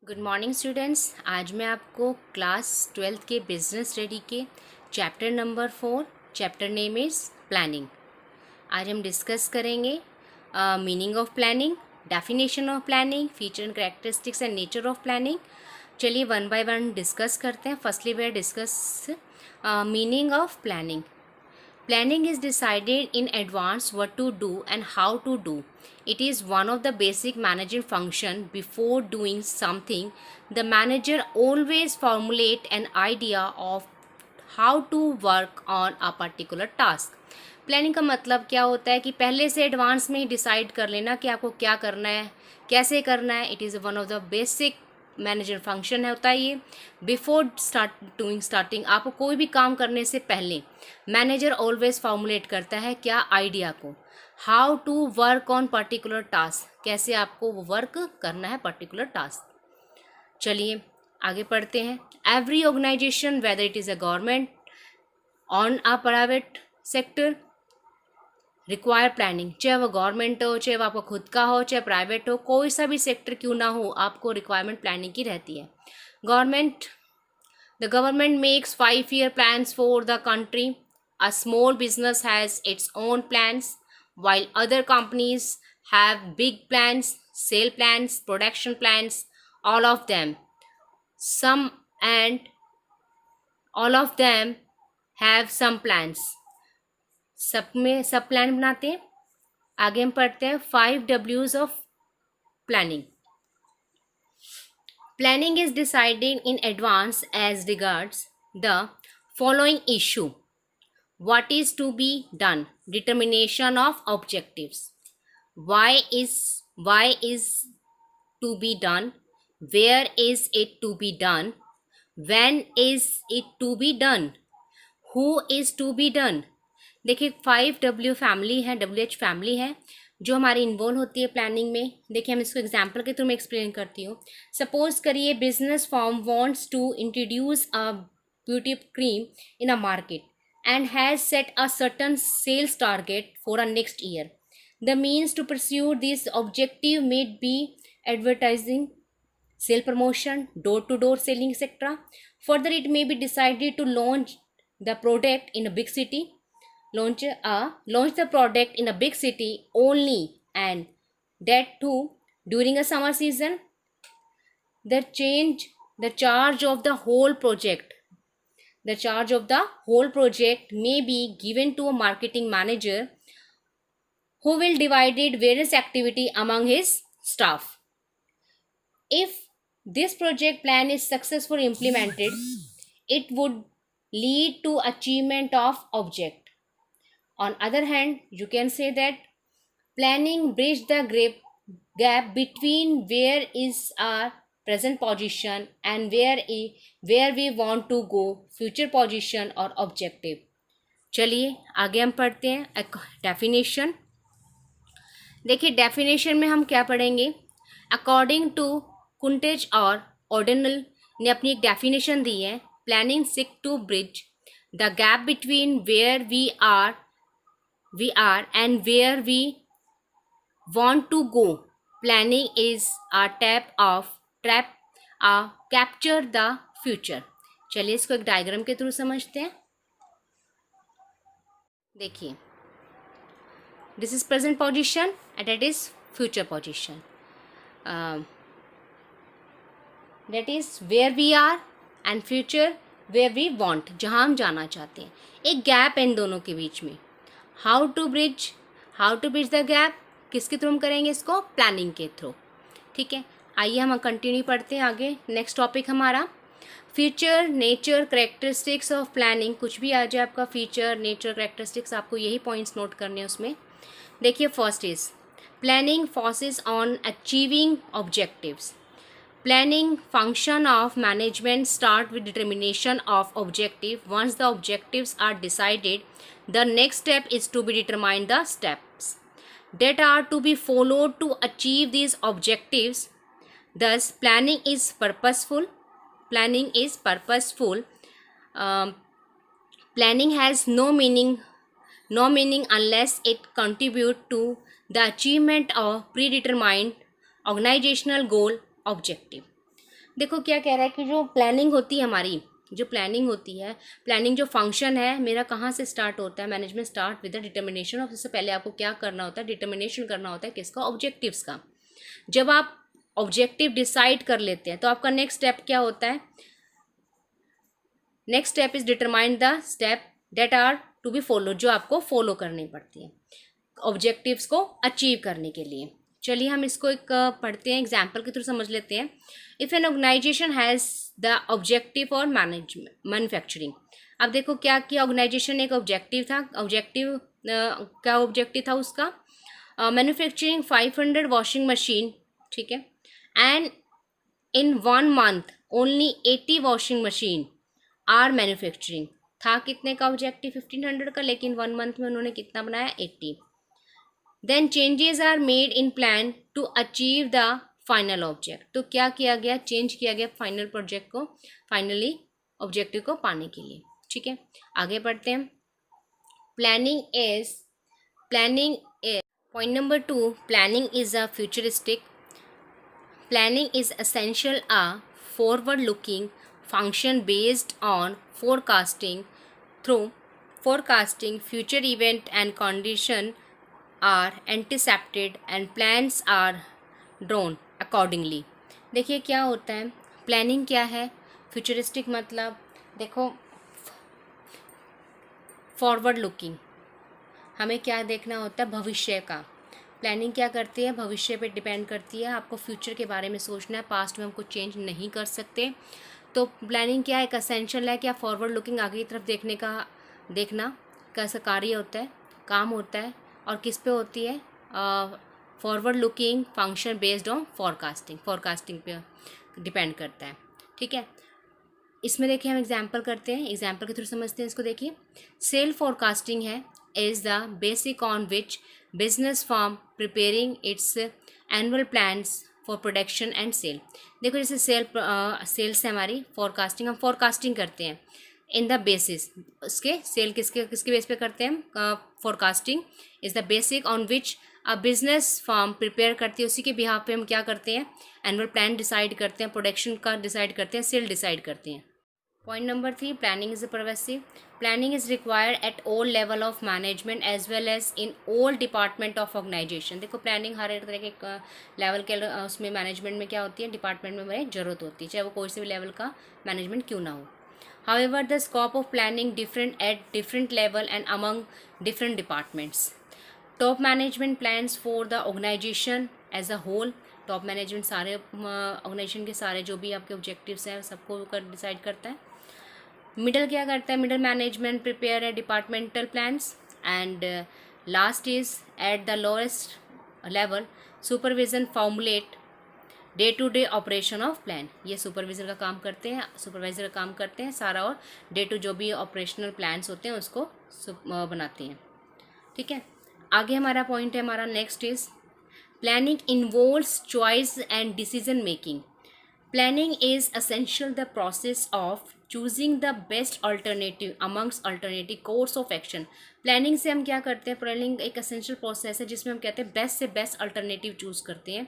Good morning students. आज मैं आपको क्लास 12th के बिजनेस स्टडी के chapter number 4 chapter name is planning. आज हम डिस्कस करेंगे meaning of planning, definition of planning, feature and characteristics and nature of planning. चलिए वन बाय वन डिस्कस करते हैं। Firstly we discuss meaning of planning. Planning is decided in advance what to do and how to do. It is one of the basic management function. Before doing something, the manager always formulate an idea of how to work on a particular task. Planning का मतलब क्या होता है कि पहले से advance में ही decide कर लेना कि आपको क्या करना है, कैसे करना है. It is one of the basic manager function है होता है ये. बिफोर स्टार्टिंग आपको कोई भी काम करने से पहले मैनेजर ऑलवेज फॉर्मुलेट करता है क्या आइडिया को, how to work on particular task, कैसे आपको वो वर्क करना है पर्टिकुलर टास्क. चलिए आगे पढ़ते हैं. Every organization whether it is a government on a private sector require planning. चाहे वो गवर्नमेंट हो, चाहे वो आपका खुद का हो, चाहे प्राइवेट हो, कोई सा भी सेक्टर क्यों ना हो, आपको रिक्वायरमेंट प्लानिंग की रहती है. The government makes 5-year plans for the country. A small business has its own plans, while other companies have big plans, sale plans, production plans, all of them. Some and all of them have some plans. सब में सब plan बनाते हैं. आगे हम पढ़ते हैं 5 Ws of planning. Planning is deciding in advance as regards the following issue. What is to be done? Determination of objectives. Why is to be done? Where is it to be done? When is it to be done? Who is to be done? देखिए 5W family है, WH family है जो हमारी involve होती है planning में. देखिए हम इसको एग्जाम्पल के थ्रू मैं एक्सप्लेन करती हूँ. सपोज करिए business form wants to introduce a beauty cream in a market and has set a certain sales target for a next year. The means to pursue this objective may be advertising, sale promotion, door-to-door selling, etc. Further, it may be decided to launch the product in a big city, launch the product in a big city only, and that too during a summer season. The charge of the whole project may be given to a marketing manager who will divide various activity among his staff. If this project plan is successfully implemented, it would lead to achievement of object. On other hand, you can say that planning bridge the gap between where is our present position and where we want to go, future position और objective. चलिए आगे हम पढ़ते हैं definition. देखिए definition में हम क्या पढ़ेंगे. अकॉर्डिंग टू कुंटेज और ऑर्डिनल ने अपनी एक डेफिनेशन दी है. Planning seek to bridge the gap between where we are and where we want to go. Planning is a capture the future. चलिए इसको एक डायग्राम के थ्रू समझते हैं. देखिए this is present position and that is future position. That is where we are and future where we want, जहां हम जाना चाहते हैं. एक गैप है इन दोनों के बीच में. How to bridge the gap किसके थ्रू हम करेंगे इसको, प्लानिंग के थ्रू. ठीक है, आइए हम कंटिन्यू पढ़ते हैं आगे. नेक्स्ट टॉपिक हमारा feature, nature, characteristics of planning. कुछ भी आ जाए आपका फीचर, नेचर, करेक्टरिस्टिक्स, आपको यही पॉइंट्स नोट करने हैं उसमें. देखिए first is planning focuses on achieving objectives. Planning function of management start with determination of objective. Once the objectives are decided, the next step is to be determine the steps that are to be followed to achieve these objectives. Thus, planning is purposeful. Planning has no meaning unless it contribute to the achievement of predetermined organizational goal objective. देखो क्या कह रहा है कि जो planning होती है हमारी, जो प्लानिंग होती है, प्लानिंग जो फंक्शन है मेरा कहाँ से स्टार्ट होता है, management start with the determination of, सबसे पहले आपको क्या करना होता है, डिटर्मिनेशन करना होता है किसका, ऑब्जेक्टिव्स का। जब आप ऑब्जेक्टिव डिसाइड कर लेते हैं तो आपका नेक्स्ट स्टेप क्या होता है, next step is determine the step that are to be follow, जो आपको फॉलो करनी पड़ती है ऑब्जेक्टिव्स को अचीव करने के लिए। चलिए हम इसको एक पढ़ते हैं, एग्जाम्पल के थ्रू समझ लेते हैं। If an organization has the objective for manufacturing, अब देखो क्या किया ऑर्गेनाइजेशन, एक ऑब्जेक्टिव था, ऑब्जेक्टिव क्या ऑब्जेक्टिव था उसका, मैन्युफैक्चरिंग 500 वॉशिंग मशीन, ठीक है, and in 1 month only 80 washing machine are manufacturing, था कितने का ऑब्जेक्टिव 1500 का, लेकिन 1 मंथ में उन्होंने कितना बनाया 80। Then changes are made in plan to achieve the final object, तो क्या किया गया, चेंज किया गया फाइनल प्रोजेक्ट को, फाइनली ऑब्जेक्टिव को पाने के लिए। ठीक है, आगे बढ़ते हैं। Planning is point number 2, planning is a futuristic, planning is essential a forward looking function based on forecasting. Through forecasting future event and condition are anticipated and plans are drawn accordingly. देखिए क्या होता है, planning क्या है, futuristic मतलब देखो forward looking, हमें क्या देखना होता है, भविष्य का। प्लानिंग क्या करती है, भविष्य पे डिपेंड करती है, आपको फ्यूचर के बारे में सोचना है, पास्ट में हम कुछ चेंज नहीं कर सकते। तो प्लानिंग क्या है, एक असेंशियल है, क्या फॉरवर्ड लुकिंग, आगे की तरफ देखना कैसा कार्य होता है, काम होता है, और किस पे होती है, forward looking function based on forecasting पे डिपेंड करता है। ठीक है, इसमें देखिए हम एग्जाम्पल करते हैं, एग्जाम्पल के थ्रू समझते हैं इसको। देखिए सेल फोरकास्टिंग है is the basic on which business firm preparing its annual plans for production and sale। देखो जैसे सेल्स है हमारी, फोरकास्टिंग हम फोरकास्टिंग करते हैं इन द बेसिस, उसके सेल किसके बेस पे करते हैं हम, forecasting is the basic on which a business firm prepare करती है, उसी के बिहाफ पे हम क्या करते हैं, एनुअल प्लान डिसाइड करते हैं, प्रोडक्शन का डिसाइड करते हैं, सेल डिसाइड करते हैं। Point number 3, planning is pervasive. Planning is required at all level of management as well as in all department of organization। देखो प्लानिंग हर एक तरह के लेवल के उसमें मैनेजमेंट में क्या होती है, डिपार्टमेंट में हमें ज़रूरत होती है, चाहे वो कोई से भी लेवल का मैनेजमेंट क्यों ना हो। However, the scope of planning different at different level and among different departments। Top management plans for the organization as a whole, top management सारे ऑर्गेनाइजेशन के सारे जो भी आपके ऑब्जेक्टिव्स हैं सबको डिसाइड करता है। मिडल क्या करता है, मिडल मैनेजमेंट प्रिपेयर है departmental plans, and last is at the lowest level supervision formulate day to day operation of plan, ये सुपरवाइजर का काम करते हैं सारा, और डे टू जो भी ऑपरेशनल प्लान्स होते हैं उसको बनाते हैं। ठीक है, आगे हमारा पॉइंट है, हमारा next is planning involves choice and decision making. Planning is essential the process of choosing the best alternative amongst alternative course of action. Planning से हम क्या करते हैं, प्लानिंग एक असेंशियल प्रोसेस है जिसमें हम कहते हैं बेस्ट से बेस्ट अल्टरनेटिव चूज करते हैं।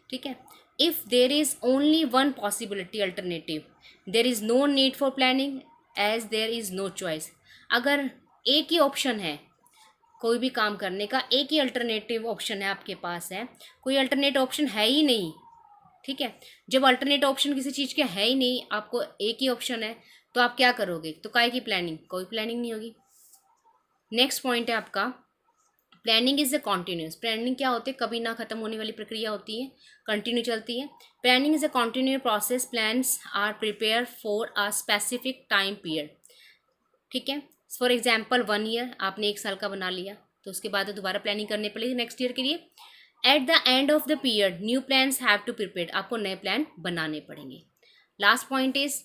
ठीक है, if there is only one possibility alternative there is no need for planning as there is no choice. अगर एक ही ऑप्शन है कोई भी काम करने का, एक ही अल्टरनेटिव ऑप्शन है आपके पास है, कोई अल्टरनेट ऑप्शन है ही नहीं। ठीक है, जब अल्टरनेट ऑप्शन किसी चीज़ के है ही नहीं, आपको एक ही ऑप्शन है, तो आप क्या करोगे, तो काय की प्लानिंग, कोई प्लानिंग नहीं होगी। नेक्स्ट पॉइंट है आपका planning is a continuous. Planning क्या होती है, कभी ना खत्म होने वाली प्रक्रिया होती है, कंटिन्यू चलती है। Planning is a continue process, plans are prepare for a specific time period. ठीक है, फॉर एग्जाम्पल 1 ईयर, आपने 1 साल का बना लिया, तो उसके बाद दोबारा प्लानिंग करनी पड़ेगी नेक्स्ट ईयर के लिए। At the end of the period new plans have to prepare, आपको नए प्लान बनाने पड़ेंगे। Last point is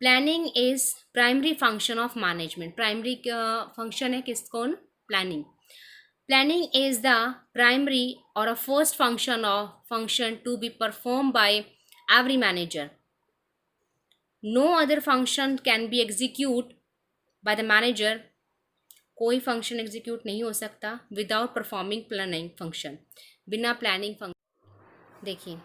planning is primary function of management. Primary function है किस कौन, प्लानिंग। प्लानिंग इज द प्राइमरी और a first function to be perform by every manager. No other function can be execute by the manager, कोई function execute नहीं हो सकता without performing planning function, बिना प्लानिंग फंक्शन। देखिए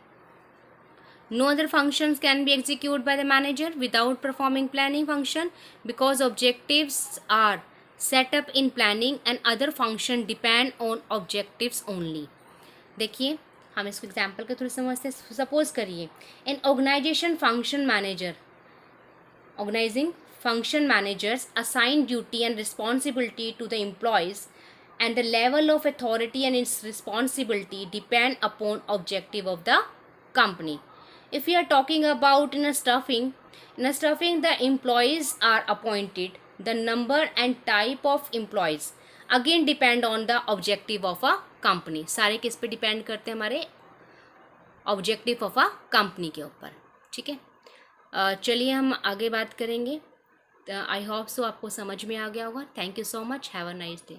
No other functions can be executed by the manager without performing planning function because objectives are set up in planning and other function depend on objectives only. देखिए हम इसको example के through समझते हैं. Suppose करिए an organization function manager organizing function managers assign duty and responsibility to the employees and the level of authority and its responsibility depend upon objective of the company. If we are talking about in a stuffing the employees are appointed. The number and type of employees again depend on the objective of a company. सारे किस पे depend करते हैं? हमारे objective of a company के ऊपर. ठीक है, चलिए हम आगे बात करेंगे. आई होप सो आपको समझ में आ गया होगा. Thank you so much. Have a nice day.